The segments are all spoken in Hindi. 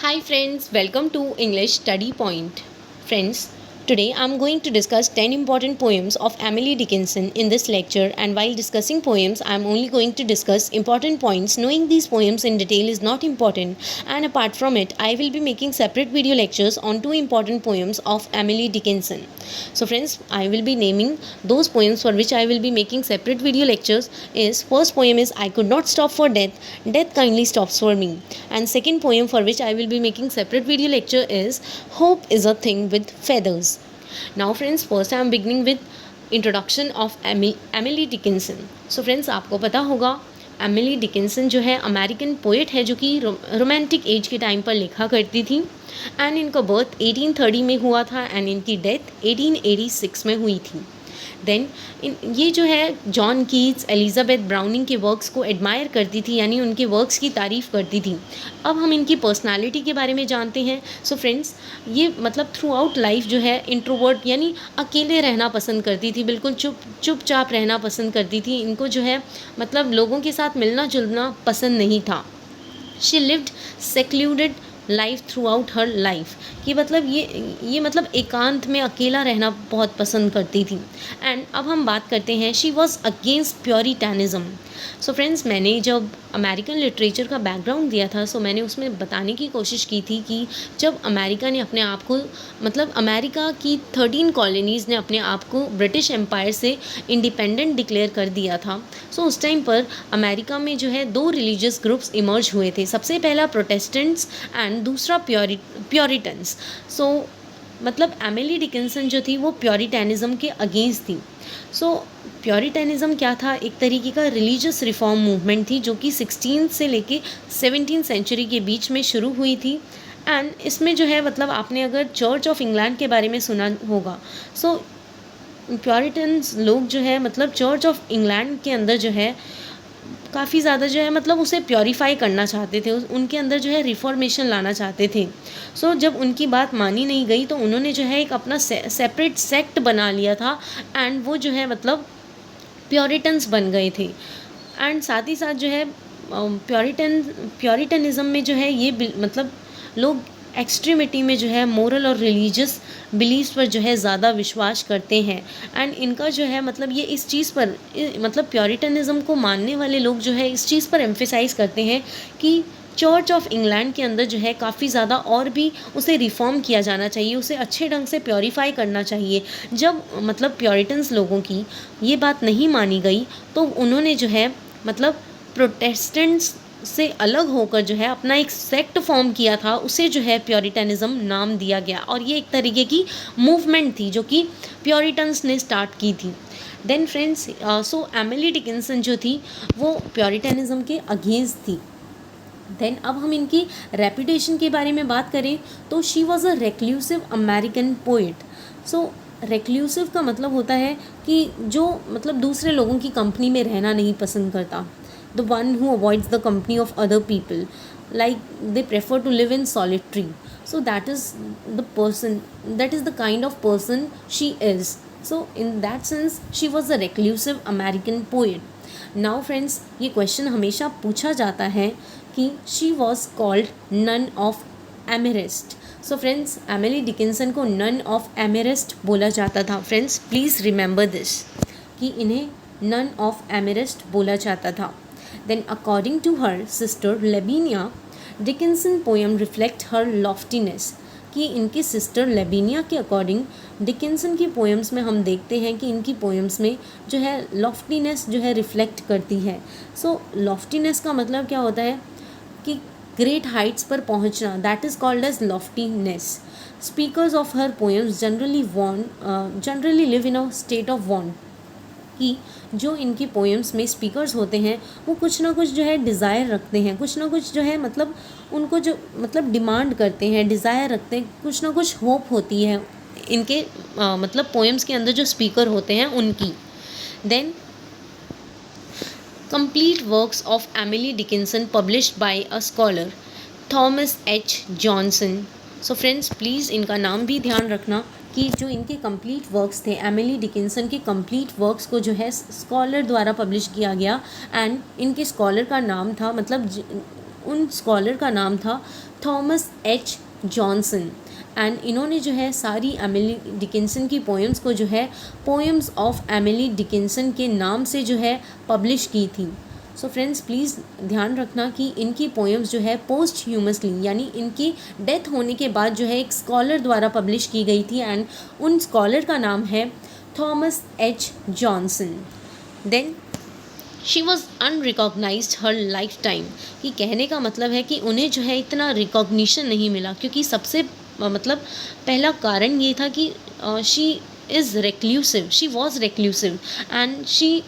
Hi friends, welcome to English Study Point. Friends, today I am going to discuss 10 important poems of Emily Dickinson in this lecture, and while discussing poems I am only going to discuss important points. Knowing these poems in detail is not important, and apart from it I will be making separate video lectures on two important poems of Emily Dickinson. So friends, I will be naming those poems for which I will be making separate video lectures. First poem is I could not stop for death, death kindly stops for me. And second poem for which I will be making separate video lecture is Hope is a thing with feathers. Now friends, first I am beginning with introduction of Emily Dickinson. So friends, आपको पता होगा एमिली डिकिंसन जो है अमेरिकन पोएट है जो कि रोमांटिक एज के टाइम पर लिखा करती थी. एंड इनका बर्थ 1830 में हुआ था एंड इनकी डेथ 1886 में हुई थी. देन ये जो है जॉन कीट्स, एलिजाबेथ ब्राउनिंग के वर्क्स को एडमायर करती थी, यानी उनके वर्क्स की तारीफ़ करती थी. अब हम इनकी पर्सनालिटी के बारे में जानते हैं. सो फ्रेंड्स, ये मतलब थ्रू आउट लाइफ जो है इंट्रोवर्ट यानी अकेले रहना पसंद करती थी, बिल्कुल चुपचाप रहना पसंद करती थी. इनको जो है मतलब लोगों के साथ मिलना जुलना पसंद नहीं था. She lived secluded life through out her life, कि मतलब ये मतलब एकांत में अकेला रहना बहुत पसंद करती थी. एंड अब हम बात करते हैं she was against puritanism. So friends, मैंने जब अमेरिकन लिटरेचर का बैकग्राउंड दिया था सो मैंने उसमें बताने की कोशिश की थी कि जब अमेरिका ने अपने आप को मतलब अमेरिका की 13 कॉलोनीज़ ने अपने आप को ब्रिटिश एम्पायर से इंडिपेंडेंट डिक्लेयर कर दिया था. सो उस टाइम पर अमेरिका में जो है दो रिलीजियस ग्रुप्स इमर्ज हुए थे. सबसे पहला प्रोटेस्टेंट्स एंड दूसरा प्योरिटन्स. सो मतलब एमिली डिकिंसन जो थी वो प्योरिटैनिज्म के अगेंस्ट थी. सो प्योरिटैनिज्म क्या था? एक तरीके का रिलीजियस रिफॉर्म मूवमेंट थी जो कि 16 से लेके 17 सेंचुरी के बीच में शुरू हुई थी. एंड इसमें जो है मतलब आपने अगर चर्च ऑफ इंग्लैंड के बारे में सुना होगा. सो प्योरिटन्स लोग जो है मतलब चर्च ऑफ इंग्लैंड के अंदर जो है काफ़ी ज़्यादा जो है मतलब उसे प्योरीफाई करना चाहते थे, उनके अंदर जो है रिफॉर्मेशन लाना चाहते थे. सो जब उनकी बात मानी नहीं गई तो उन्होंने जो है एक अपना सेपरेट सेक्ट बना लिया था एंड वो जो है मतलब प्योरिटन्स बन गए थे. एंड साथ ही साथ जो है प्योरिटनिज़म में जो है ये मतलब लोग एक्सट्रीमिटी में जो है मोरल और रिलीजियस बिलीव्स पर जो है ज़्यादा विश्वास करते हैं. एंड इनका जो है मतलब ये इस चीज़ पर मतलब प्योरिटनिज़म को मानने वाले लोग जो है इस चीज़ पर एम्फेसाइज करते हैं कि चर्च ऑफ इंग्लैंड के अंदर जो है काफ़ी ज़्यादा और भी उसे रिफॉर्म किया जाना चाहिए, उसे अच्छे ढंग से प्योरीफाई करना चाहिए. जब मतलब प्योरिटन्स लोगों की ये बात नहीं मानी गई तो उन्होंने जो है मतलब प्रोटेस्टेंट्स से अलग होकर जो है अपना एक सेक्ट फॉर्म किया था, उसे जो है प्योरिटनिज़म नाम दिया गया. और ये एक तरीके की मूवमेंट थी जो कि प्योरिटन्स ने स्टार्ट की थी. देन फ्रेंड्स, सो एमिली डिकिंसन जो थी वो प्योरिटनिज़म के अगेंस्ट थी. देन अब हम इनकी रेपुटेशन के बारे में बात करें तो she was a reclusive American poet. So reclusive का मतलब होता है कि जो मतलब दूसरे लोगों की कंपनी में रहना नहीं पसंद करता. The one who avoids the company of other people, like they prefer to live in solitary. So that is the kind of person she is. So in that sense she was a reclusive American poet. Now friends, ये क्वेश्चन हमेशा पूछा जाता है कि she was called nun of Amherst. So friends, Emily Dickinson को नन ऑफ एमेरेस्ट बोला जाता था. फ्रेंड्स, प्लीज़ रिमेंबर दिस कि इन्हें नन ऑफ एमेरेस्ट बोला जाता था. Then according to her sister Lavinia, Dickinson poem reflect her loftiness. कि इनकी सिस्टर लेबिनिया के अकॉर्डिंग डिकिंसन की पोएम्स में हम देखते हैं कि इनकी पोएम्स में जो है लॉफ्टीनेस जो है रिफ्लेक्ट करती है. सो लॉफ्टीनेस का मतलब क्या होता है कि ग्रेट हाइट्स पर पहुंचना, that is called as loftiness. Speakers of her poems generally live in a state of want. कि जो इनकी पोएम्स में स्पीकर्स होते हैं वो कुछ ना कुछ जो है डिज़ायर रखते हैं, कुछ ना कुछ जो है मतलब उनको जो मतलब डिमांड करते हैं, डिज़ायर रखते हैं, कुछ ना कुछ होप होती है इनके मतलब पोएम्स के अंदर जो स्पीकर होते हैं उनकी. Then complete works of Emily Dickinson published by a scholar Thomas H Johnson. So friends, please इनका नाम भी ध्यान रखना कि जो इनके कंप्लीट वर्क्स थे, एमिली डिकिंसन के कंप्लीट वर्क्स को जो है स्कॉलर द्वारा पब्लिश किया गया. एंड इनके स्कॉलर का नाम था मतलब उन स्कॉलर का नाम था थॉमस एच जॉनसन। एंड इन्होंने जो है सारी एमिली डिकिंसन की पोएम्स को जो है पोएम्स ऑफ एमिली डिकिंसन के नाम से जो है पब्लिश की थी। सो फ्रेंड्स प्लीज़ ध्यान रखना कि इनकी पोएम्स जो है पोस्ट ह्यूमसली यानी इनकी डेथ होने के बाद जो है एक स्कॉलर द्वारा पब्लिश की गई थी एंड उन स्कॉलर का नाम है Thomas H Johnson. Then she was unrecognised her life time, कि कहने का मतलब है कि उन्हें जो है इतना रिकॉग्निशन नहीं मिला, क्योंकि सबसे मतलब पहला कारण ये था कि she is reclusive, she was reclusive and she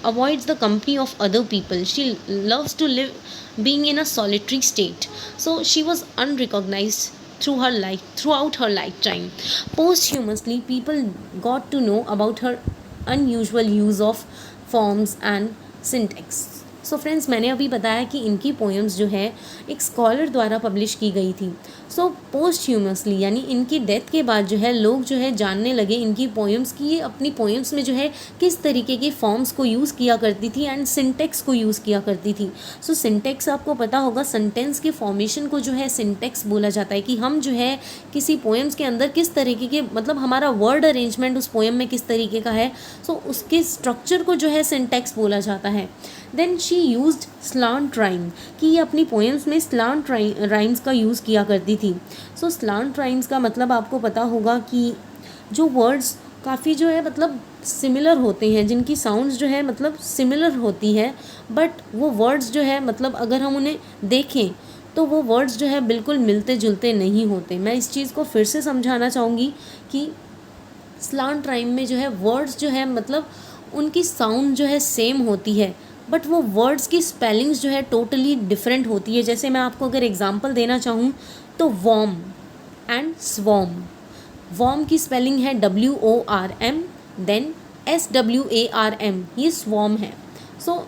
avoids the company of other people. She loves to live being in a solitary state. So she was unrecognized throughout her lifetime. Posthumously, people got to know about her unusual use of forms and syntax. So friends मैंने अभी बताया कि इनकी पोएम्स जो है एक स्कॉलर द्वारा पब्लिश की गई थी। सो पोस्ट्यूमसली यानी इनकी डेथ के बाद जो है लोग जो है जानने लगे इनकी पोएम्स की ये अपनी पोएम्स में जो है किस तरीके के फॉर्म्स को यूज़ किया करती थी एंड सिंटेक्स को यूज़ किया करती थी। सो सिंटेक्स आपको पता होगा, सेंटेंस के फॉर्मेशन को जो है सिंटेक्स बोला जाता है, कि हम जो है किसी पोएम्स के अंदर किस तरीके के मतलब हमारा वर्ड अरेंजमेंट उस पोएम में किस तरीके का है, सो उसके स्ट्रक्चर को जो है सिंटेक्स बोला जाता है। Then she used slant rhyme, कि ये अपनी पोएम्स में स्लांट राइम्स का यूज़ किया करती थी। सो स्लांट राइम्स का मतलब आपको पता होगा कि जो वर्ड्स काफ़ी जो है मतलब सिमिलर होते हैं, जिनकी साउंड्स जो है मतलब सिमिलर होती है, बट वो वर्ड्स जो है मतलब अगर हम उन्हें देखें तो वो वर्ड्स जो है बिल्कुल मिलते जुलते नहीं होते। मैं इस चीज़ को फिर से समझाना चाहूँगी कि स्लांट राइम में जो है वर्ड्स जो है मतलब उनकी साउंड जो है सेम होती है, बट वो वर्ड्स की स्पेलिंग्स जो है टोटली डिफरेंट होती है। जैसे मैं आपको अगर एग्जांपल देना चाहूँ तो वॉर्म एंड स्वॉर्म, वॉर्म की स्पेलिंग है WORM, देन SWARM, ये स्वॉर्म है। सो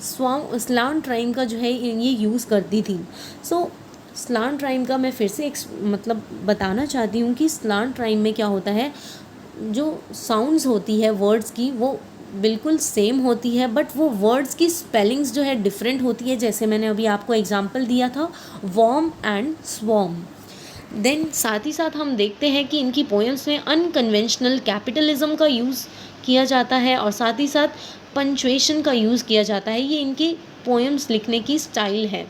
स्वॉर्म स्लांट राइम का जो है ये यूज़ करती थी। सो स्लांट राइम का मैं फिर से मतलब बताना चाहती हूँ कि स्लांट राइम में क्या होता है, जो साउंड्स होती है वर्ड्स की वो बिल्कुल सेम होती है, बट वो वर्ड्स की स्पेलिंग्स जो है डिफरेंट होती है। जैसे मैंने अभी आपको एग्जांपल दिया था वॉर्म एंड स्वॉर्म। देन साथ ही साथ हम देखते हैं कि इनकी पोएम्स में अनकन्वेंशनल कैपिटलिज्म का यूज़ किया जाता है और साथ ही साथ पंचुएशन का यूज़ किया जाता है। ये इनकी पोएम्स लिखने की स्टाइल है।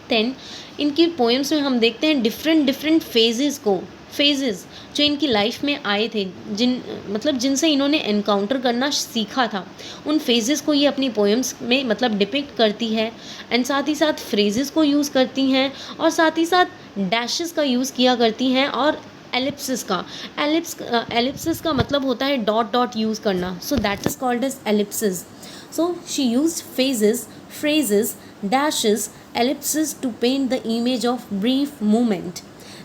देन इनकी पोएम्स में हम देखते हैं डिफरेंट फेजेस जो इनकी लाइफ में आए थे, जिनसे इन्होंने एनकाउंटर करना सीखा था, उन फेजेस को ये अपनी पोएम्स में मतलब डिपिक्ट करती है एंड साथ ही साथ फ्रेजेस को यूज़ करती हैं और साथ ही साथ डैशेस का यूज़ किया करती हैं और एलिप्सिस का मतलब होता है डॉट डॉट यूज़ करना, so that is called as ellipsis. So she used phases, phrases, dashes, ellipsis to paint the image of brief movement.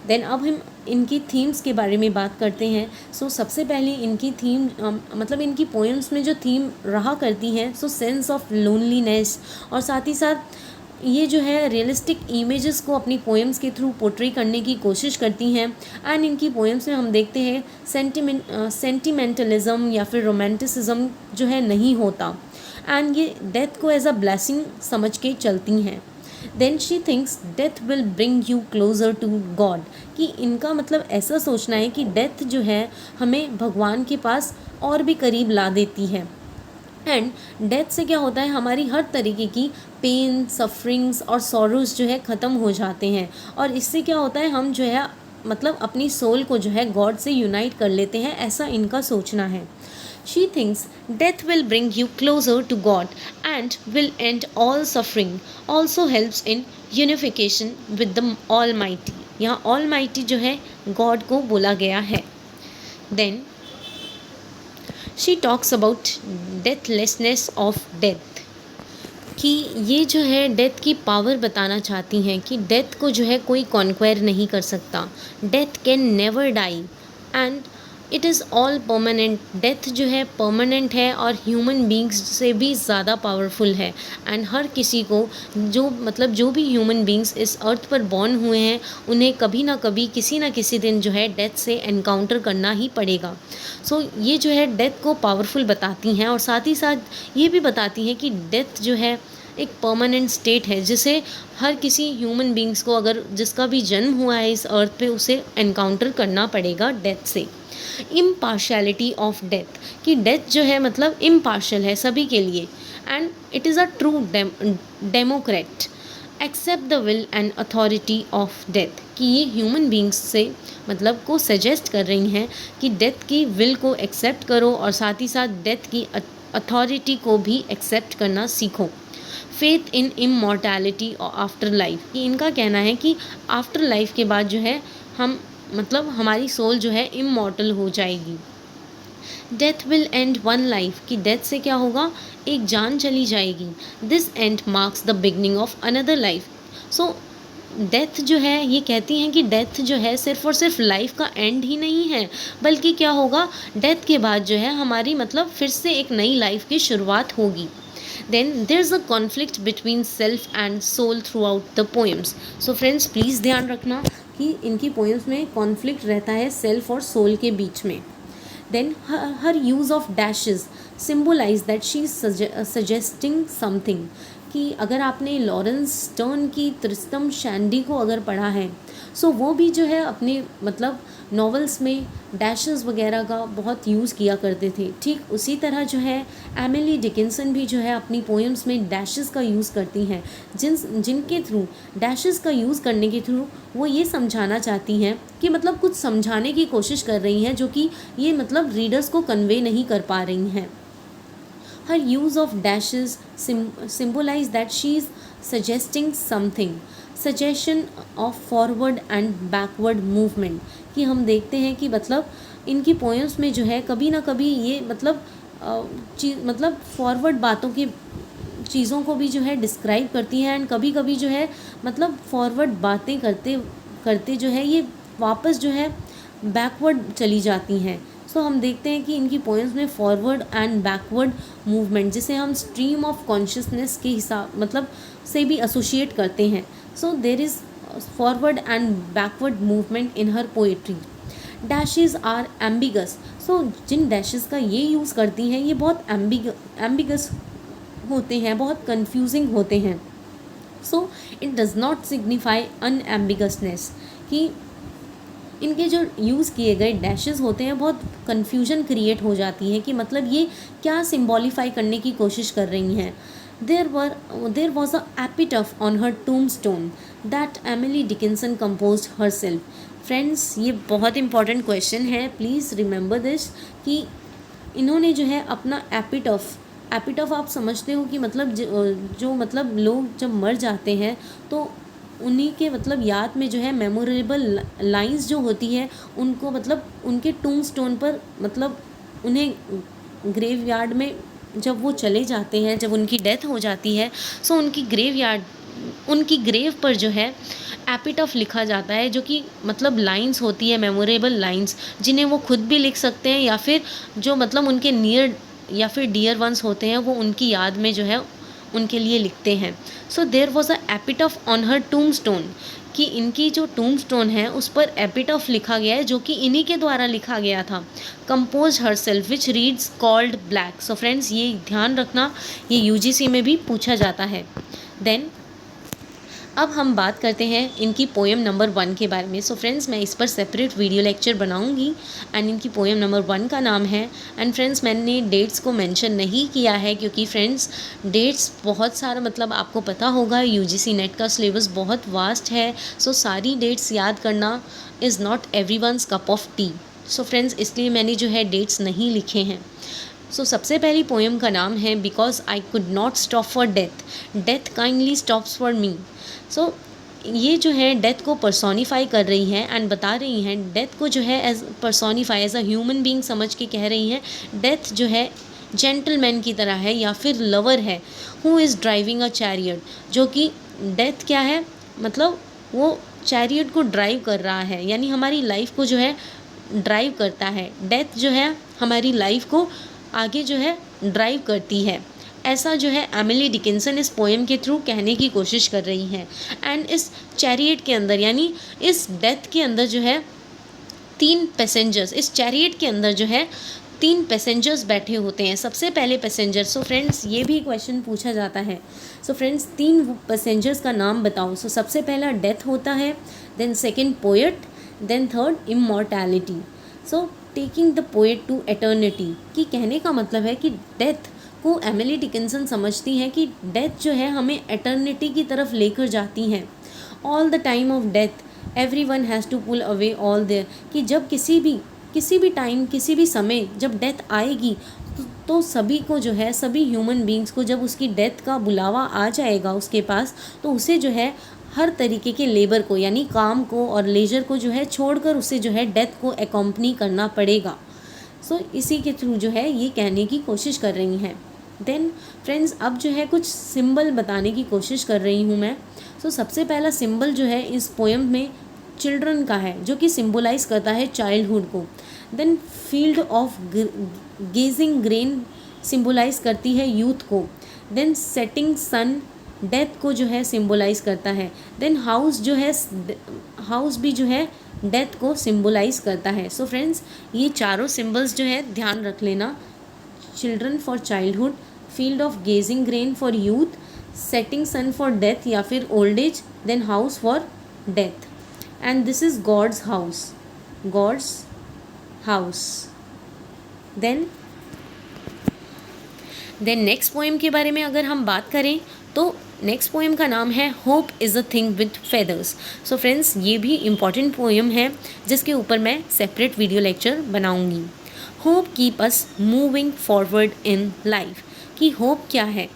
Then अब हम इनकी थीम्स के बारे में बात करते हैं। सो सबसे पहले इनकी थीम मतलब इनकी पोएम्स में जो थीम रहा करती हैं, सो सेंस ऑफ लोनलीनेस, और साथ ही साथ ये जो है रियलिस्टिक इमेजेस को अपनी पोएम्स के थ्रू पोर्ट्रे करने की कोशिश करती हैं। एंड इनकी पोएम्स में हम देखते हैं सेंटिमेंटलिज्म या फिर रोमांटिसिज्म जो है नहीं होता एंड ये डेथ को एज अ ब्लेसिंग समझ के चलती हैं। Then she thinks death will bring you closer to God, कि इनका मतलब ऐसा सोचना है कि डेथ जो है हमें भगवान के पास और भी करीब ला देती है। एंड डेथ से क्या होता है, हमारी हर तरीके की पेन, सफरिंग्स और सॉरोज़ जो है ख़त्म हो जाते हैं और इससे क्या होता है, हम जो है मतलब अपनी सोल को जो है गॉड से यूनाइट कर लेते हैं, ऐसा इनका सोचना है। She thinks death will bring you closer to God and will end all suffering. Also helps in unification with the Almighty. यहाँ Almighty जो है God को बोला गया है। Then she talks about deathlessness of death, कि ये जो है डेथ की पावर बताना चाहती हैं कि डेथ को जो है कोई कॉन्क्वायर नहीं कर सकता। Death can never die and it is all permanent. Death जो है परमानेंट है और ह्यूमन बींग्स से भी ज़्यादा पावरफुल है एंड हर किसी को जो भी ह्यूमन बींग्स इस अर्थ पर बॉर्न हुए हैं उन्हें कभी ना कभी किसी ना किसी दिन जो है डेथ से एनकाउंटर करना ही पड़ेगा। सो ये जो है डेथ को पावरफुल बताती हैं और साथ ही साथ ये भी बताती हैं कि डेथ जो है एक परमानेंट स्टेट है जिसे हर किसी ह्यूमन बींग्स को, अगर जिसका भी जन्म हुआ है इस अर्थ पे, उसे एनकाउंटर करना पड़ेगा डेथ से। इम्पार्शलिटी ऑफ डेथ, कि डेथ जो है मतलब इम्पार्शल है सभी के लिए, and it is a true democrat accept the will and authority of death, कि ये ह्यूमन बींग्स से मतलब को सजेस्ट कर रही हैं कि डेथ की विल को एक्सेप्ट करो और साथ ही साथ डेथ की अथॉरिटी को भी एक्सेप्ट करना सीखो। Faith in immortality after life, कि इनका कहना है कि आफ्टर लाइफ के बाद जो है हम मतलब हमारी सोल जो है इमॉर्टल हो जाएगी। Death will and one life, कि डेथ से क्या होगा, एक जान चली जाएगी। This and marks the beginning of another life. So death जो है, ये कहती हैं कि डेथ जो है सिर्फ और सिर्फ लाइफ का एंड ही नहीं है, बल्कि क्या होगा, डेथ के बाद जो है हमारी मतलब फिर से एक नई लाइफ की शुरुआत होगी। Then there is a conflict between self and soul throughout the poems. So friends please ध्यान रखना कि इनकी पोएम्स में कॉन्फ्लिक्ट रहता है सेल्फ और सोल के बीच में। Then her use of dashes symbolize that she is suggesting something, कि अगर आपने लॉरेंस स्टर्न की त्रिस्तम शैंडी को अगर पढ़ा है, सो वो भी जो है अपने मतलब नॉवेल्स में डैशेस वगैरह का बहुत यूज़ किया करते थे। ठीक उसी तरह जो है एमिली डिकिंसन भी जो है अपनी पोएम्स में डैशेस का यूज़ करती हैं, जिनके थ्रू, डैशेस का यूज़ करने के थ्रू वो ये समझाना चाहती हैं कि मतलब कुछ समझाने की कोशिश कर रही हैं जो कि ये मतलब रीडर्स को कन्वे नहीं कर पा रही हैं। Her use of dashes symbolize that she is suggesting something, suggestion of forward and backward movement, कि हम देखते हैं कि मतलब इनकी पोएम्स में जो है कभी ना कभी ये मतलब मतलब फॉरवर्ड बातों की चीज़ों को भी जो है डिस्क्राइब करती हैं, एंड कभी कभी जो है मतलब फॉरवर्ड बातें करते करते जो है ये वापस जो है बैकवर्ड चली जाती हैं। सो हम देखते हैं कि इनकी पोएम्स में फॉरवर्ड एंड बैकवर्ड मूवमेंट, जिसे हम स्ट्रीम ऑफ कॉन्शियसनेस के हिसाब मतलब से भी एसोसिएट करते हैं। So there is forward and backward movement in her poetry. Dashes are ambiguous, so जिन डैशेस का ये यूज़ करती हैं ये बहुत एम्बिगस होते हैं, बहुत कन्फ्यूजिंग होते हैं। So it does not signify unambiguousness, कि इनके जो यूज़ किए गए डैशेस होते हैं बहुत कन्फ्यूजन क्रिएट हो जाती है कि मतलब ये क्या सिम्बॉलीफाई करने की कोशिश कर रही हैं। There was a epitaph on her tombstone that Emily Dickinson composed herself. Friends ये बहुत इंपॉर्टेंट क्वेश्चन है, प्लीज़ रिमेंबर दिस, कि इन्होंने जो है अपना एपिटफ आप समझते हो कि मतलब जो मतलब लोग जब मर जाते हैं तो उन्हीं के मतलब याद में जो है मेमोरेबल लाइंस जो होती है उनको मतलब उनके टूम्बस्टोन पर मतलब उन्हें ग्रेवयार्ड में जब वो चले जाते हैं, जब उनकी डेथ हो जाती है, सो उनकी ग्रेव पर जो है एपिटफ लिखा जाता है, जो कि मतलब लाइंस होती है, मेमोरेबल लाइंस, जिन्हें वो खुद भी लिख सकते हैं या फिर जो मतलब उनके नियर या फिर डियर वंस होते हैं वो उनकी याद में जो है उनके लिए लिखते हैं। So there was a epitaph on her टूम्बस्टोन, कि इनकी जो टूम्बस्टोन है उस पर एपिटफ लिखा गया है जो कि इन्हीं के द्वारा लिखा गया था। Compose her self which reads called black. So friends ये ध्यान रखना, ये यूजीसी में भी पूछा जाता है। देन अब हम बात करते हैं इनकी पोएम नंबर 1 के बारे में। सो फ्रेंड्स मैं इस पर सेपरेट वीडियो लेक्चर बनाऊंगी, एंड इनकी पोएम नंबर 1 का नाम है, एंड फ्रेंड्स मैंने डेट्स को मेंशन नहीं किया है क्योंकि फ्रेंड्स डेट्स बहुत सारा मतलब आपको पता होगा यूजीसी नेट का सिलेबस बहुत वास्ट है, सो सारी डेट्स याद करना is not everyone's cup of T. So friends इसलिए मैंने जो है डेट्स नहीं लिखे हैं। सो सबसे पहली पोएम का नाम है because I could not stop for death, death kindly stops for me. So ये जो है डेथ को पर्सोनीफाई कर रही हैं एंड बता रही हैं डेथ को जो है as personify as a human being समझ के कह रही हैं डेथ जो है जेंटलमैन की तरह है या फिर लवर है, who is driving a chariot, जो कि डेथ क्या है मतलब वो चैरियट को ड्राइव कर रहा है, यानी हमारी लाइफ को जो है ड्राइव करता है। डेथ जो है हमारी लाइफ को आगे जो है ड्राइव करती है, ऐसा जो है एमिली डिकिंसन इस पोएम के थ्रू कहने की कोशिश कर रही हैं। एंड इस चैरियट के अंदर यानी इस डेथ के अंदर जो है 3 पैसेंजर्स, इस चैरियट के अंदर जो है 3 पैसेंजर्स बैठे होते हैं, सबसे पहले पैसेंजर। सो फ्रेंड्स ये भी क्वेश्चन पूछा जाता है। सो फ्रेंड्स 3 पैसेंजर्स का नाम बताओ। सो सबसे पहला डेथ होता है, then second poet, then third immortality. So taking the poet to eternity, कि कहने का मतलब है कि डेथ को एमिली डिकिंसन समझती हैं कि डेथ जो है हमें एटर्निटी की तरफ लेकर जाती हैं। All the time of death everyone has to pull away all their, कि जब किसी भी टाइम, किसी भी समय जब डेथ आएगी तो सभी को जो है, सभी ह्यूमन बींग्स को जब उसकी डेथ का बुलावा आ जाएगा उसके पास, तो उसे जो है हर तरीके के लेबर को, यानी काम को और लेजर को जो है छोड़कर उसे जो है डेथ को एकम्पनी करना पड़ेगा। सो इसी के थ्रू जो है ये कहने की कोशिश कर रही हैं। देन फ्रेंड्स अब जो है कुछ सिंबल बताने की कोशिश कर रही हूँ मैं। सो सबसे पहला सिंबल जो है इस पोएम में चिल्ड्रन का है, जो कि सिंबलाइज करता है चाइल्डहुड को। Then field of gazing grain symbolize करती है यूथ को। देन सेटिंग सन डेथ को जो है सिंबलाइज करता है। देन हाउस जो है, हाउस भी जो है डेथ को सिंबलाइज करता है। सो फ्रेंड्स ये चारों सिंबल्स जो है ध्यान रख लेना। Children for childhood, field of gazing grain for youth, setting sun for death या फिर old age, then house for death. And this is God's house, God's house. Then next poem के बारे में अगर हम बात करें तो नेक्स्ट पोएम का नाम है hope is a thing with feathers. So friends ये भी इम्पॉर्टेंट पोएम है जिसके ऊपर मैं सेपरेट वीडियो लेक्चर बनाऊंगी। Hope keep us moving forward in life, कि होप क्या है,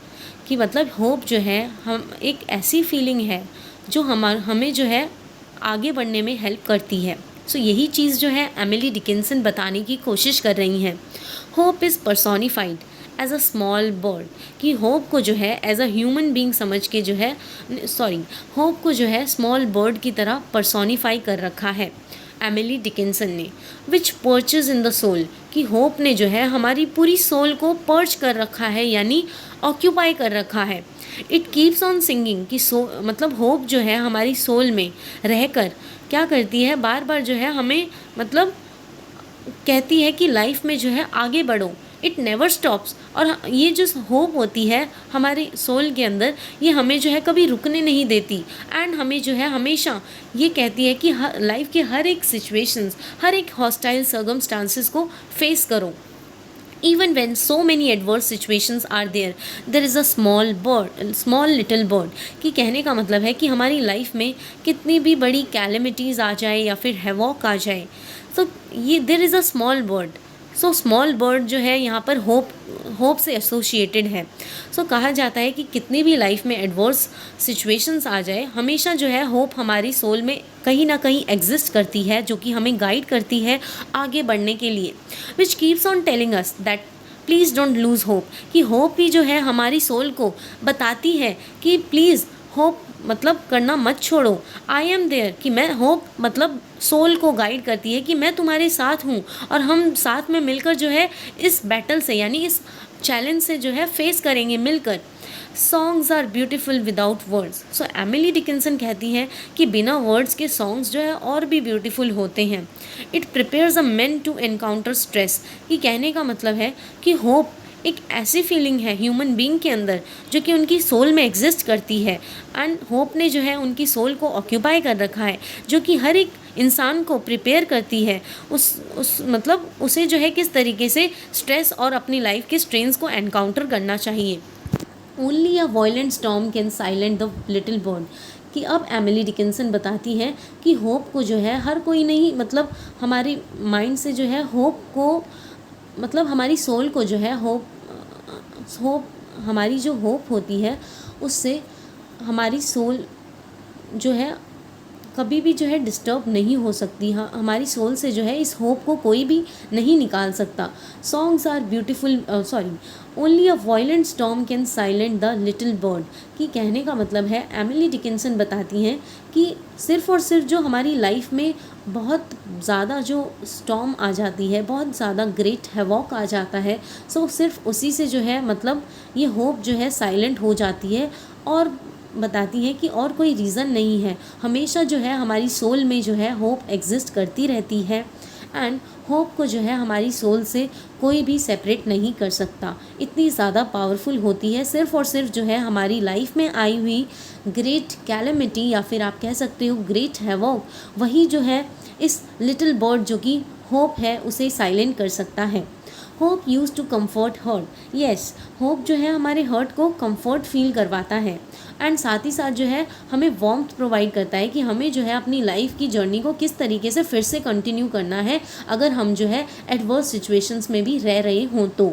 कि मतलब होप जो है हम एक ऐसी फीलिंग है जो हमें जो है आगे बढ़ने में हेल्प करती है। सो यही चीज़ जो है एमिली डिकिंसन बताने की कोशिश कर रही हैं। Hope is personified as a small bird, कि होप को जो है एज अ ह्यूमन बीइंग समझ के जो है, होप को जो है स्मॉल बर्ड की तरह पर्सोनिफाई कर रखा है एमिली डिकिंसन ने। विच पर्चेज इन द सोल, कि होप ने जो है हमारी पूरी सोल को पर्च कर रखा है, यानी ऑक्यूपाई कर रखा है। इट कीप्स ऑन सिंगिंग, कि मतलब होप जो है हमारी सोल में रहकर क्या करती है, बार बार जो है हमें मतलब कहती है कि लाइफ में जो है आगे बढ़ो। इट नेवर स्टॉप्स, और ये जो होप होती है हमारे सोल के अंदर, ये हमें जो है कभी रुकने नहीं देती। एंड हमें जो है हमेशा ये कहती है कि लाइफ के हर एक सिचुएशंस, हर एक हॉस्टाइल सर्कमस्टांसेस को फेस करो। Even when so many adverse situations are there, there is a small little bird, कि कहने का मतलब है कि हमारी लाइफ में कितनी भी बड़ी कैलेमिटीज़ आ जाए या फिर हैवॉक आ जाए, तो ये there is a small bird। So small bird जो है यहाँ पर होप से एसोसिएटेड है। सो कहा जाता है कि कितनी भी लाइफ में एडवर्स सिचुएशंस आ जाए, हमेशा जो है होप हमारी सोल में कहीं ना कहीं एग्जिस्ट करती है, जो कि हमें गाइड करती है आगे बढ़ने के लिए। Which keeps on telling us that please don't lose hope, कि होप ही जो है हमारी सोल को बताती है कि प्लीज़ होप मतलब करना मत छोड़ो। आई एम देयर, कि मैं होप मतलब सोल को गाइड करती है कि मैं तुम्हारे साथ हूँ, और हम साथ में मिलकर जो है इस बैटल से, यानी इस चैलेंज से जो है फेस करेंगे मिलकर। Songs are beautiful without words. So Emily Dickinson कहती हैं कि बिना वर्ड्स के सॉन्ग्स जो है और भी ब्यूटीफुल होते हैं। It prepares a man to encounter stress, कि कहने का मतलब है कि होप एक ऐसी फीलिंग है ह्यूमन बीइंग के अंदर जो कि उनकी सोल में एग्जिस्ट करती है। एंड होप ने जो है उनकी सोल को ऑक्यूपाई कर रखा है, जो कि हर एक इंसान को प्रिपेयर करती है उस मतलब उसे जो है किस तरीके से स्ट्रेस और अपनी लाइफ के स्ट्रेंस को एनकाउंटर करना चाहिए। Only a violent storm can silent the little bird, कि अब एमिली डिकिंसन बताती हैं कि होप को जो है हर कोई नहीं, मतलब हमारी माइंड से जो है होप को, मतलब हमारी सोल को जो है होप हमारी जो होप होती है उससे हमारी सोल जो है कभी भी जो है डिस्टर्ब नहीं हो सकती। हाँ, हमारी सोल से जो है इस होप को कोई भी नहीं निकाल सकता। Songs are beautiful, only a violent storm can silent the little bird, कि कहने का मतलब है एमिली डिकिंसन बताती हैं कि सिर्फ़ और सिर्फ जो हमारी लाइफ में बहुत ज़्यादा जो स्टॉर्म आ जाती है, बहुत ज़्यादा ग्रेट हैवॉक आ जाता है, सो सिर्फ उसी से जो है मतलब ये होप जो है साइलेंट हो जाती है। और बताती हैं कि और कोई रीज़न नहीं है, हमेशा जो है हमारी सोल में जो है होप एग्जिस्ट करती रहती है। एंड होप को जो है हमारी सोल से कोई भी सेपरेट नहीं कर सकता, इतनी ज़्यादा पावरफुल होती है। सिर्फ और सिर्फ जो है हमारी लाइफ में आई हुई ग्रेट कैलेमिटी या फिर आप कह सकते हो ग्रेट हैवॉक, वही जो है इस लिटिल बर्ड जो कि होप है उसे साइलेंट कर सकता है। Hope use to comfort hurt, yes, hope जो है हमारे हर्ट को कम्फर्ट फील करवाता है एंड साथ ही साथ जो है हमें वार्मथ प्रोवाइड करता है कि हमें जो है अपनी लाइफ की जर्नी को किस तरीके से फिर से कंटिन्यू करना है अगर हम जो है एडवर्स सिचुएशंस में भी रह रहे हों तो।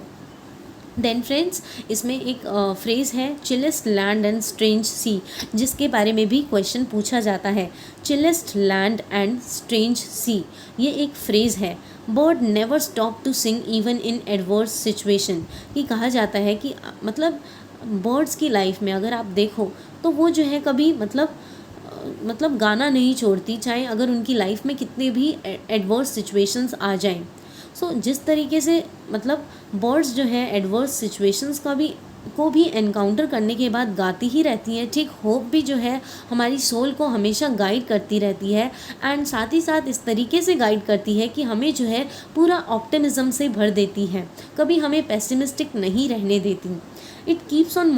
देन फ्रेंड्स, इसमें एक फ्रेज़ है chillest land and strange sea, जिसके बारे में भी क्वेश्चन पूछा जाता है। Chillest land and strange sea, ये एक फ्रेज़ है। Bird never stop to sing even in adverse situation, ये कहा जाता है कि मतलब बर्ड्स की लाइफ में अगर आप देखो तो वो जो है कभी मतलब गाना नहीं छोड़ती, चाहे अगर उनकी लाइफ में कितने भी एडवर्स सिचुएशंस आ जाएं। सो जिस तरीके से मतलब बर्ड्स जो है एडवर्स सिचुएशंस को भी एनकाउंटर करने के बाद गाती ही रहती हैं, ठीक होप भी जो है हमारी सोल को हमेशा गाइड करती रहती है एंड साथ ही साथ इस तरीके से गाइड करती है कि हमें जो है पूरा ऑप्टिमिज्म से भर देती है, कभी हमें पेसिमिस्टिक नहीं रहने देती। It keeps on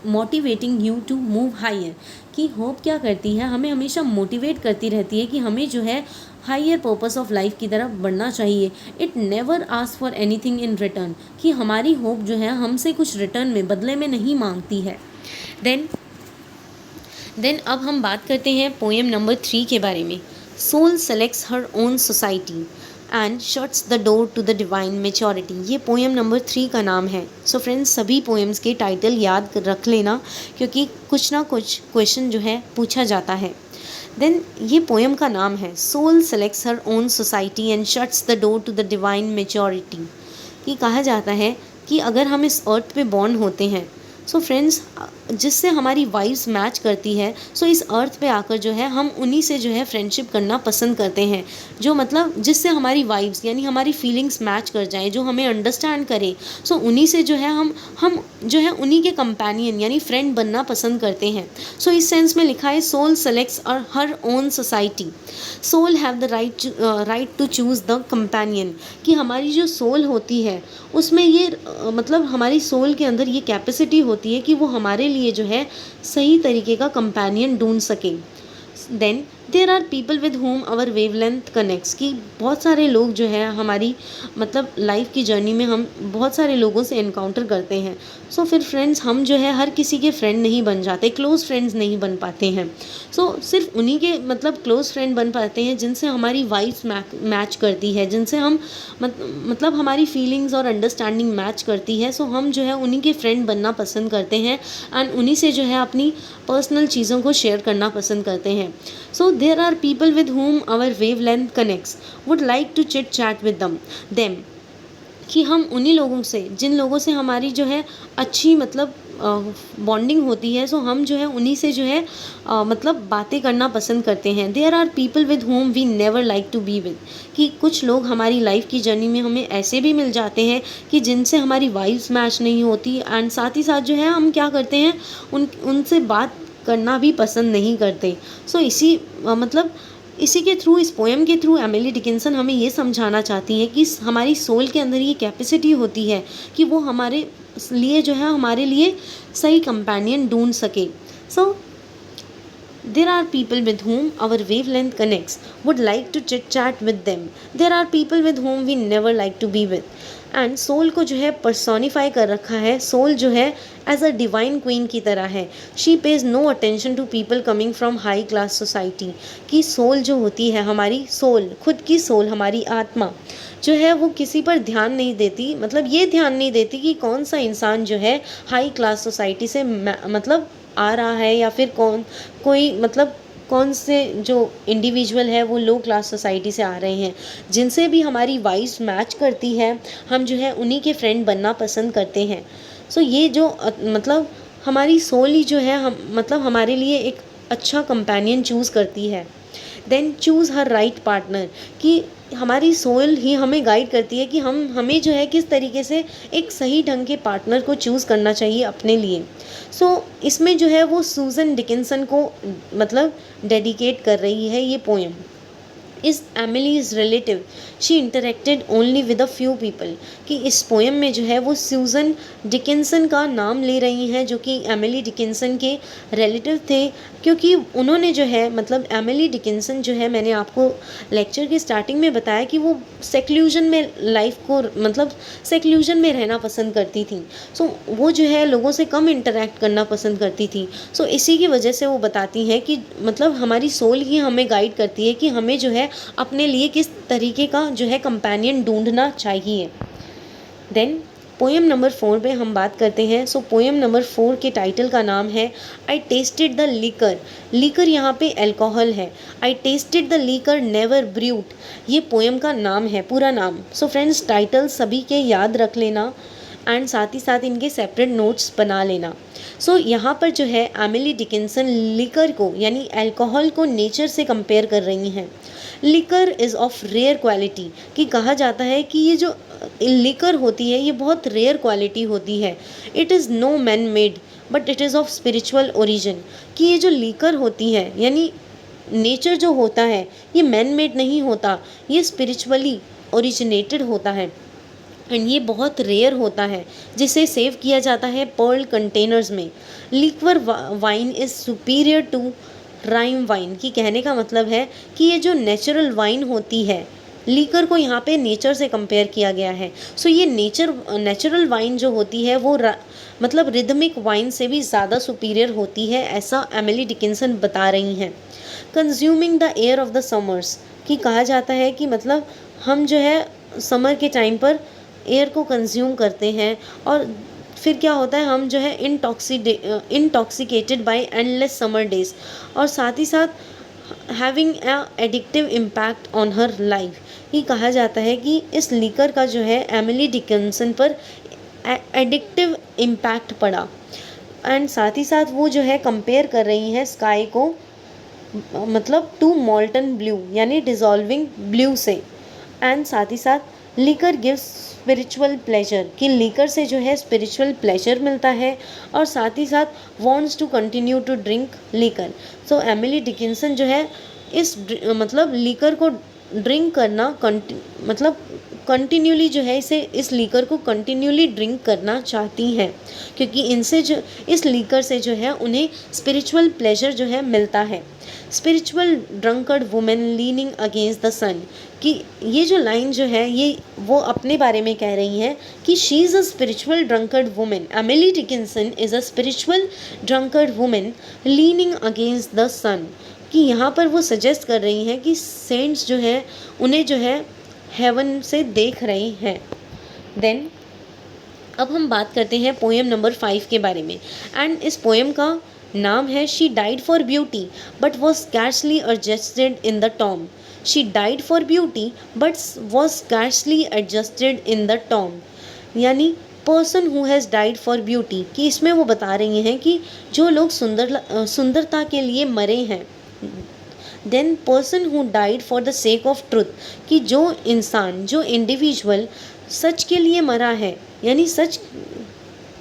motivating you to move higher, कि होप क्या करती है, हमें हमेशा मोटिवेट करती रहती है कि हमें जो है हायर पर्पस ऑफ लाइफ की तरफ बढ़ना चाहिए। It never ask for anything in return, कि हमारी होप जो है हमसे कुछ रिटर्न में बदले में नहीं मांगती है। देन अब हम बात करते हैं पोएम नंबर 3 के बारे में। Soul selects her own society and shuts the door to the divine maturity, ये पोएम नंबर 3 का नाम है। सो फ्रेंड्स, सभी पोएम्स के टाइटल याद रख लेना क्योंकि कुछ ना कुछ क्वेश्चन जो है पूछा जाता है। देन ये पोएम का नाम है soul selects her own society and shuts the door to the divine maturity, कि कहा जाता है कि अगर हम इस अर्थ पे बॉर्न होते हैं, सो फ्रेंड्स जिससे हमारी वाइब्स मैच करती है, सो इस अर्थ पे आकर जो है हम उन्हीं से जो है फ्रेंडशिप करना पसंद करते हैं, जो मतलब जिससे हमारी वाइब्स यानी हमारी फीलिंग्स मैच कर जाएं, जो हमें अंडरस्टैंड करे। सो उन्हीं से जो है हम जो है उन्हीं के कंपेनियन यानी फ्रेंड बनना पसंद करते हैं। सो इस सेंस में लिखा है soul selects her own society, soul have the right to choose the companion, कि हमारी जो सोल होती है उसमें ये मतलब हमारी सोल के अंदर ये कैपेसिटी होती है कि वो हमारे लिए जो है सही तरीके का कंपेनियन ढूंढ सके। Then there are people with whom our wavelength connects, कि बहुत सारे लोग जो है हमारी मतलब लाइफ की जर्नी में हम बहुत सारे लोगों से एनकाउंटर करते हैं। सो फिर फ्रेंड्स हम जो है हर किसी के फ्रेंड नहीं बन जाते, क्लोज़ फ्रेंड्स नहीं बन पाते हैं। सो सिर्फ उन्हीं के मतलब क्लोज़ फ्रेंड बन पाते हैं जिनसे हमारी वाइब्स मैच करती है, जिनसे हम मतलब हमारी फीलिंग्स और अंडरस्टैंडिंग मैच करती है। सो हम जो है उन्हीं के फ्रेंड बनना पसंद करते हैं एंड उन्हीं से जो है अपनी पर्सनल चीज़ों को शेयर करना पसंद करते हैं। So there are people with whom our wavelength connects would like to chit chat with them, कि हम उन्हीं लोगों से जिन लोगों से हमारी जो है अच्छी मतलब बॉन्डिंग होती है, सो हम जो है उन्हीं से जो है मतलब बातें करना पसंद करते हैं। There are people with whom we never like to be with, कि कुछ लोग हमारी लाइफ की जर्नी में हमें ऐसे भी मिल जाते हैं कि जिनसे हमारी वाइब्स मैच नहीं होती एंड साथ ही साथ जो है हम क्या करते हैं उनसे बात करना भी पसंद नहीं करते। सो इसी के थ्रू, इस पोएम के थ्रू एमिली डिकिंसन हमें ये समझाना चाहती है कि हमारी सोल के अंदर ये कैपेसिटी होती है कि वो हमारे लिए जो है हमारे लिए सही कंपेनियन ढूंढ सके। सो there are people with whom our wavelength connects would like to chit chat with them, there are people with whom we never like to be with, and soul को जो है पर्सोनीफाई कर रखा है। सोल जो है एज अ डिवाइन क्वीन की तरह है। She pays no attention to people coming from high class society, कि सोल जो होती है हमारी सोल, खुद की सोल, हमारी आत्मा जो है वो किसी पर ध्यान नहीं देती, मतलब ये ध्यान नहीं देती कि कौन सा इंसान जो है हाई क्लास सोसाइटी से मतलब आ रहा है या फिर कौन से जो इंडिविजुअल है वो लो क्लास सोसाइटी से आ रहे हैं। जिनसे भी हमारी वाइब्स मैच करती है हम जो है उन्हीं के फ्रेंड बनना पसंद करते हैं। सो ये जो मतलब हमारी सोल ही जो है मतलब हमारे लिए एक अच्छा कंपेनियन चूज़ करती है। देन चूज़ हर राइट पार्टनर, कि हमारी सोल ही हमें गाइड करती है कि हमें जो है किस तरीके से एक सही ढंग के पार्टनर को चूज़ करना चाहिए अपने लिए। सो इसमें जो है वो सूजन डिकिंसन को मतलब डेडिकेट कर रही है ये poem. Is Emily's relative she interacted only with a few people, कि इस पोएम में जो है वो सूजन डिकिंसन का नाम ले रही हैं जो कि एमिली डिकिंसन के रिलेटिव थे, क्योंकि उन्होंने जो है मतलब एमिली डिकिंसन जो है, मैंने आपको लेक्चर की स्टार्टिंग में बताया कि वो सेक्लूजन में लाइफ को मतलब सेक्लूजन में रहना पसंद करती थी। सो वो जो है लोगों से कम इंटरेक्ट करना पसंद करती थी। सो इसी की वजह से वो बताती हैं कि मतलब हमारी सोल ही हमें गाइड करती है कि हमें जो है अपने लिए किस तरीके का जो है कंपेनियन ढूंढना चाहिए। देन पोएम नंबर 4 पे हम बात करते हैं। सो पोएम नंबर 4 के टाइटल का नाम है I tasted the liquor. Liquor यहाँ पे अल्कोहल है। I tasted the liquor never brewed, ये पोएम का नाम है, पूरा नाम। सो फ्रेंड्स, टाइटल सभी के याद रख लेना एंड साथ ही साथ इनके सेपरेट नोट्स बना लेना। सो यहाँ पर जो है एमिली डिकिंसन लिकर को यानी अल्कोहल को नेचर से कंपेयर कर रही हैं। Liquor is of rare quality, कि कहा जाता है कि ये जो लिकर होती है ये बहुत रेयर क्वालिटी होती है। It is no man made but it is of spiritual origin, कि ये जो लिकर होती है यानी नेचर जो होता है ये मैन मेड नहीं होता, ये स्पिरिचुअली ओरिजिनेटेड होता है एंड ये बहुत रेयर होता है, जिसे सेव किया जाता है पर्ल कंटेनर्स में। Liquor wine is superior to rhyme wine, की कहने का मतलब है कि ये जो नेचुरल वाइन होती है, लीकर को यहाँ पे नेचर से कंपेयर किया गया है। सो ये नेचुरल वाइन जो होती है वो मतलब रिदमिक वाइन से भी ज़्यादा सुपीरियर होती है, ऐसा एमिली डिकिंसन बता रही हैं। Consuming the air of the summers, कि कहा जाता है कि मतलब हम जो है समर के टाइम पर एयर को कंज्यूम करते हैं और फिर क्या होता है, हम जो है intoxicated by endless summer days, और साथ ही साथ having addictive impact on her life. ये कहा जाता है कि इस लीकर का जो है एमिली डिकिंसन पर एडिक्टिव इम्पैक्ट पड़ा एंड साथ ही साथ वो जो है कंपेयर कर रही हैं स्काई को मतलब टू मॉल्टन ब्लू यानी डिजॉल्विंग ब्लू से। एंड साथ ही साथ लीकर गिव्स स्पिरिचुअल प्लेजर, कि लीकर से जो है स्पिरिचुअल प्लेजर मिलता है और साथ ही साथ wants to continue to drink liquor. So Emily Dickinson जो है इस मतलब लीकर को ड्रिंक करना मतलब कंटिन्यूली जो है इस लीकर को कंटिन्यूली ड्रिंक करना चाहती हैं, क्योंकि इनसे जो इस लीकर से जो है उन्हें स्पिरिचुअल प्लेजर जो है मिलता है। Spiritual drunkard woman leaning against the sun, कि ये जो लाइन जो है ये वो अपने बारे में कह रही हैं कि she is a spiritual drunkard woman, Emily Dickinson is a spiritual drunkard woman leaning against the sun, कि यहाँ पर वो सजेस्ट कर रही हैं कि सेंट्स जो है उन्हें जो है हेवन से देख रही हैं। देन अब हम बात करते हैं पोएम नंबर 5 के बारे में एंड इस पोएम का नाम है she died for beauty but was scarcely adjusted in the tomb. She died for beauty but was scarcely adjusted in the tomb, यानी person who has died for beauty, कि इसमें वो बता रही हैं कि जो लोग सुंदरता के लिए मरे हैं। Then person who died for the sake of truth, कि जो इंसान जो इंडिविजुअल सच के लिए मरा है यानी सच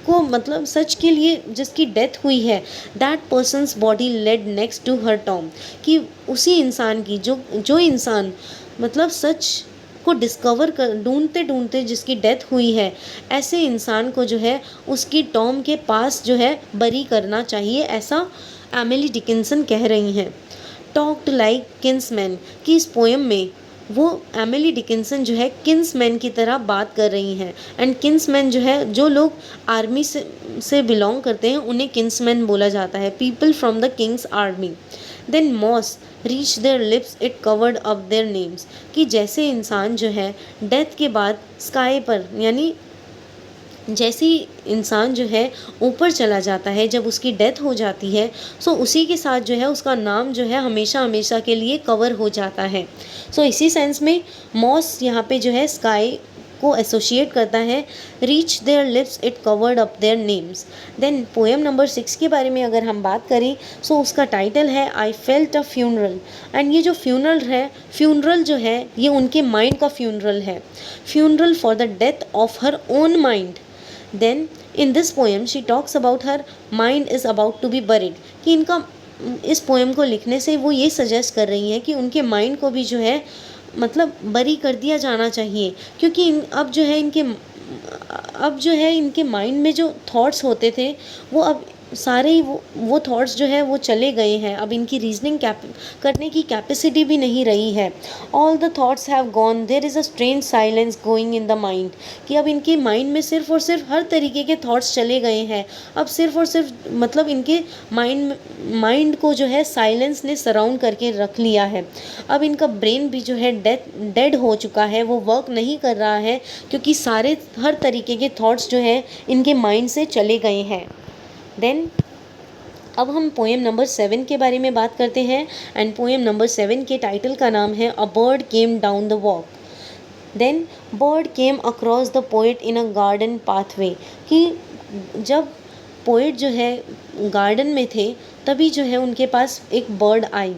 को मतलब सच के लिए जिसकी डेथ हुई है, that person's body laid next to her tomb, कि उसी इंसान की जो इंसान मतलब सच को डिस्कवर कर ढूंढते ढूंढते जिसकी डेथ हुई है, ऐसे इंसान को जो है उसकी टॉम के पास जो है बरी करना चाहिए, ऐसा एमिली डिकिंसन कह रही हैं। टॉक्ड लाइक किन्समैन, कि इस पोएम में वो एमिली डिकिंसन जो है किन्समैन की तरह बात कर रही हैं एंड किन्समैन जो है जो लोग आर्मी से बिलोंग करते हैं उन्हें किन्समैन बोला जाता है, people from the king's army. Then moss reach their lips it covered up their names, कि जैसे इंसान जो है डेथ के बाद स्काई पर यानी जैसे ही इंसान जो है ऊपर चला जाता है, जब उसकी डेथ हो जाती है, सो उसी के साथ जो है उसका नाम जो है हमेशा हमेशा के लिए कवर हो जाता है। सो इसी सेंस में मॉस यहाँ पे जो है स्काई को एसोशिएट करता है, reach their lips it covered up their names. Then poem number 6 के बारे में अगर हम बात करें, सो उसका टाइटल है I felt a funeral, and ये जो फ्यूनरल जो है ये उनके माइंड का फ्यूनरल है, funeral for the death of her own mind. Then in this poem she talks about her mind is about to be buried, कि इनका इस पोएम को लिखने से वो ये सजेस्ट कर रही हैं कि उनके माइंड को भी जो है मतलब बरी कर दिया जाना चाहिए, क्योंकि अब जो है इनके माइंड में जो थॉट्स होते थे वो अब सारे ही वो थॉट्स जो है वो चले गए हैं। अब इनकी रीजनिंग करने की कैपेसिटी भी नहीं रही है। All the thoughts have gone, there is a strange silence going in the mind, कि अब इनके माइंड में सिर्फ और सिर्फ हर तरीके के थॉट्स चले गए हैं। अब सिर्फ और सिर्फ मतलब इनके माइंड को जो है साइलेंस ने सराउंड करके रख लिया है। अब इनका ब्रेन भी जो है डेड हो चुका है, वो वर्क नहीं कर रहा है, क्योंकि सारे हर तरीके के थॉट्स जो है इनके माइंड से चले गए हैं। देन अब हम पोएम नंबर 7 के बारे में बात करते हैं। एंड पोएम नंबर 7 के टाइटल का नाम है a bird came down the walk. Then bird came across the poet in a garden pathway, कि जब पोएट जो है गार्डन में थे तभी जो है उनके पास एक bird I.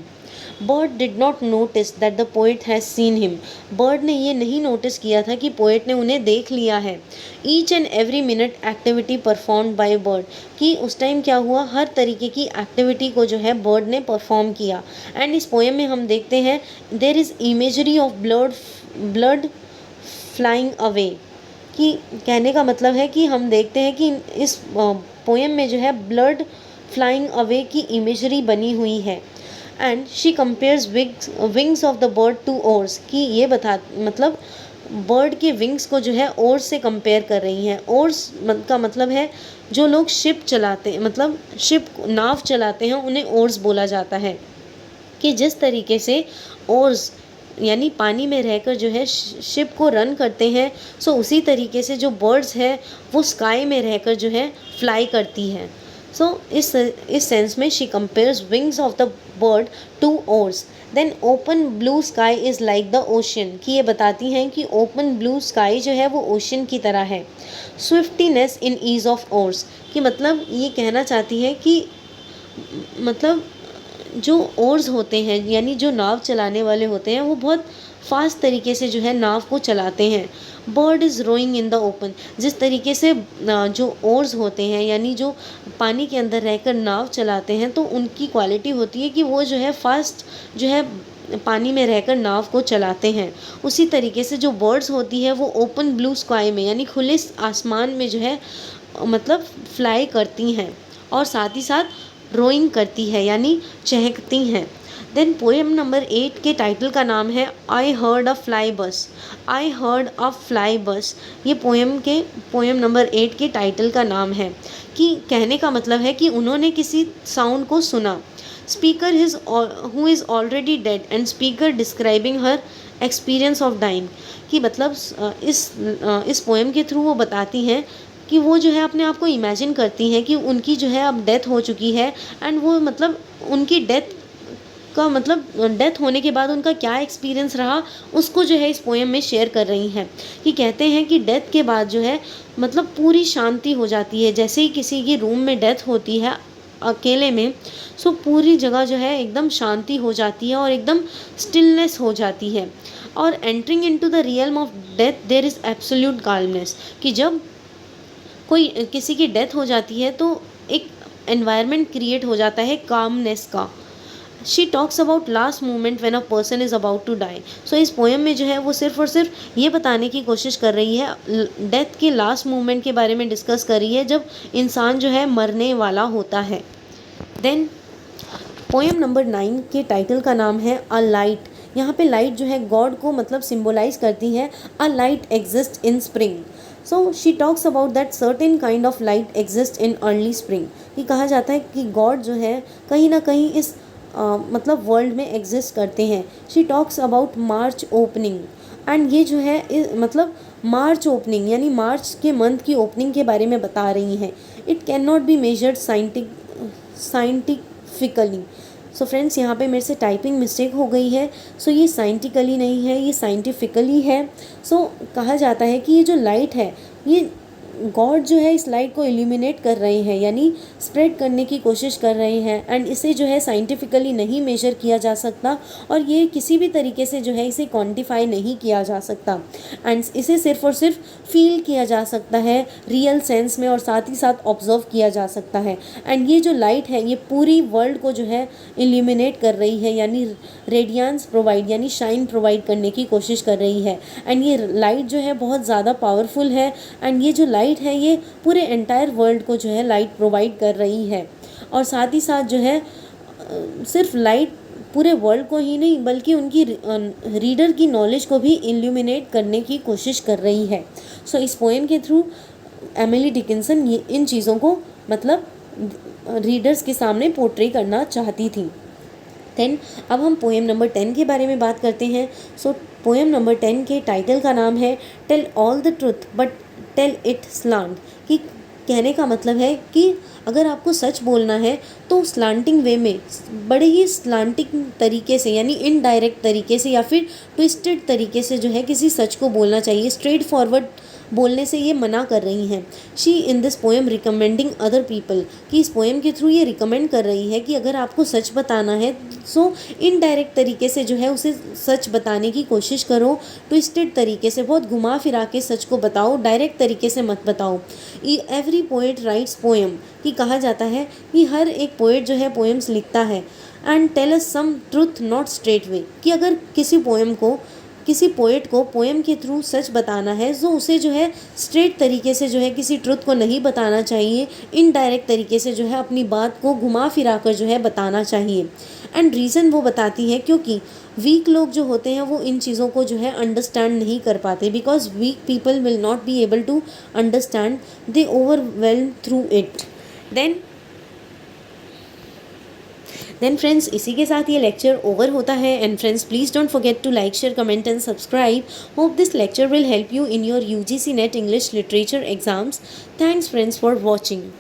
Bird did not notice that the poet has seen him, bird ने ये नहीं नोटिस किया था कि पोएट ने उन्हें देख लिया है। Each and every minute activity performed by bird, कि उस टाइम क्या हुआ, हर तरीके की एक्टिविटी को जो है बर्ड ने परफॉर्म किया। एंड इस पोएम में हम देखते हैं there is imagery of blood flying away, कि कहने का मतलब है कि हम देखते हैं कि इस पोएम में जो है ब्लड फ्लाइंग अवे की इमेजरी बनी हुई है। And she compares wings of the bird to oars, कि ये मतलब बर्ड के विंग्स को जो है ओर्स से कंपेयर कर रही हैं। ओर्स का मतलब है जो लोग शिप चलाते हैं, मतलब शिप नाव चलाते हैं, उन्हें ओर्स बोला जाता है। कि जिस तरीके से ओर्स यानी पानी में रहकर जो है शिप को रन करते हैं, सो उसी तरीके से जो बर्ड्स है वो स्काई में रहकर जो है फ्लाई करती हैं। सो इस सेंस में she compares wings of the bird to oars. Then open blue sky is like the ocean, कि ये बताती हैं कि ओपन ब्लू स्काई जो है वो ओशन की तरह है। स्विफ्टीनेस इन ईज ऑफ ओर्स, कि मतलब ये कहना चाहती है कि मतलब जो ओर्स होते हैं यानी जो नाव चलाने वाले होते हैं वो बहुत फास्ट तरीके से जो है नाव को चलाते हैं। Bird is rowing in the open, जिस तरीके से जो ओर्स होते हैं यानी जो पानी के अंदर रहकर नाव चलाते हैं तो उनकी क्वालिटी होती है कि वो जो है फास्ट जो है पानी में रहकर नाव को चलाते हैं। उसी तरीके से जो बर्ड्स होती है वो ओपन ब्लू स्काई में यानी खुले आसमान में जो है मतलब फ्लाई करती हैं और साथ ही साथ रोइंग करती है यानी चहकती हैं। देन पोएम नंबर 8 के टाइटल का नाम है आई हर्ड अ फ्लाई बस। आई हर्ड अ फ्लाई बस, ये पोएम नंबर 8 के टाइटल का नाम है। कि कहने का मतलब है कि उन्होंने किसी साउंड को सुना। Speaker who is already dead and speaker describing her experience of dying, कि मतलब इस पोएम के थ्रू वो बताती हैं कि वो जो है अपने आप को इमेजिन करती हैं कि उनकी जो है अब डेथ हो चुकी है एंड वो मतलब उनकी डेथ होने के बाद उनका क्या एक्सपीरियंस रहा उसको जो है इस पोएम में शेयर कर रही हैं। कि कहते हैं कि डेथ के बाद जो है मतलब पूरी शांति हो जाती है, जैसे ही किसी की रूम में डेथ होती है अकेले में, सो पूरी जगह जो है एकदम शांति हो जाती है और एकदम स्टिलनेस हो जाती है। और entering into the realm of death there is absolute calmness, कि जब कोई किसी की डेथ हो जाती है तो एक एनवायरनमेंट क्रिएट हो जाता है कामनेस का। She talks about last moment when a person is about to die. So इस पोएम में जो है वो सिर्फ और सिर्फ ये बताने की कोशिश कर रही है, डेथ के लास्ट मोमेंट के बारे में डिस्कस कर रही है जब इंसान जो है मरने वाला होता है। देन पोएम नंबर 9 के टाइटल का नाम है अ लाइट। यहाँ पे लाइट जो है गॉड को मतलब सिम्बोलाइज करती है। A light exist in spring. So she talks about that certain kind of light exist in early spring. ये कहा जाता है कि गॉड जो है कहीं ना कहीं इस मतलब वर्ल्ड में एग्जिस्ट करते हैं। She talks about March opening and ये जो है मतलब मार्च ओपनिंग यानी मार्च के मंथ की ओपनिंग के बारे में बता रही हैं। It can not be measured scientifically. So friends यहाँ पे मेरे से टाइपिंग मिस्टेक हो गई है। सो ये साइंटिकली नहीं है, ये साइंटिफिकली है। सो कहा जाता है कि ये जो लाइट है ये गॉड जो है इस लाइट को इल्यूमिनेट कर रहे हैं, यानी स्प्रेड करने की कोशिश कर रहे हैं। एंड इसे जो है साइंटिफिकली नहीं मेजर किया जा सकता और ये किसी भी तरीके से जो है इसे क्वांटिफाई नहीं किया जा सकता। एंड इसे सिर्फ और सिर्फ फील किया जा सकता है रियल सेंस में और साथ ही साथ ऑब्जर्व किया जा सकता है। एंड ये जो लाइट है ये पूरी वर्ल्ड को जो है इल्यूमिनेट कर रही है, यानी रेडियंस प्रोवाइड यानी शाइन प्रोवाइड करने की कोशिश कर रही है। एंड ये लाइट जो है बहुत ज़्यादा पावरफुल है एंड ये जो लाइट है ये पूरे एंटायर वर्ल्ड को जो है लाइट प्रोवाइड कर रही है। और साथ ही साथ जो है सिर्फ लाइट पूरे वर्ल्ड को ही नहीं बल्कि उनकी रीडर की नॉलेज को भी इल्यूमिनेट करने की कोशिश कर रही है। सो इस पोएम के थ्रू एमिली डिकिंसन ये इन चीज़ों को मतलब रीडर्स के सामने पोर्ट्रे करना चाहती थी। देन अब हम पोएम नंबर 10 के बारे में बात करते हैं। सो पोएम नंबर 10 के टाइटल का नाम है tell all the truth but tell it slant, कि कहने का मतलब है कि अगर आपको सच बोलना है तो स्लांटिंग वे में, बड़े ही स्लांटिंग तरीके से यानी इनडायरेक्ट तरीके से या फिर ट्विस्टेड तरीके से जो है किसी सच को बोलना चाहिए। स्ट्रेट फॉरवर्ड बोलने से ये मना कर रही हैं। She in this poem recommending other people, कि इस पोएम के थ्रू ये रिकमेंड कर रही है कि अगर आपको सच बताना है सो इनडायरेक्ट तरीके से जो है उसे सच बताने की कोशिश करो। ट्विस्टेड तरीके से, बहुत घुमा फिरा के सच को बताओ, डायरेक्ट तरीके से मत बताओ। एवरी पोएट राइट्स पोएम, कि कहा जाता है कि हर एक पोएट जो है पोएम्स लिखता है। And tell us some truth not straight way, कि अगर किसी पोएट को पोएम के थ्रू सच बताना है तो उसे जो है स्ट्रेट तरीके से जो है किसी ट्रुथ को नहीं बताना चाहिए, इनडायरेक्ट तरीके से जो है अपनी बात को घुमा फिरा कर जो है बताना चाहिए। एंड रीज़न वो बताती है क्योंकि वीक लोग जो होते हैं वो इन चीज़ों को जो है अंडरस्टैंड नहीं कर पाते, because weak people will not be able to understand, they overwhelm through it. Then friends, इसी के साथ ये लेक्चर ओवर होता है। And friends, please don't forget to like, share, comment and subscribe. Hope this lecture will help you in your UGC NET English Literature exams. Thanks friends for watching.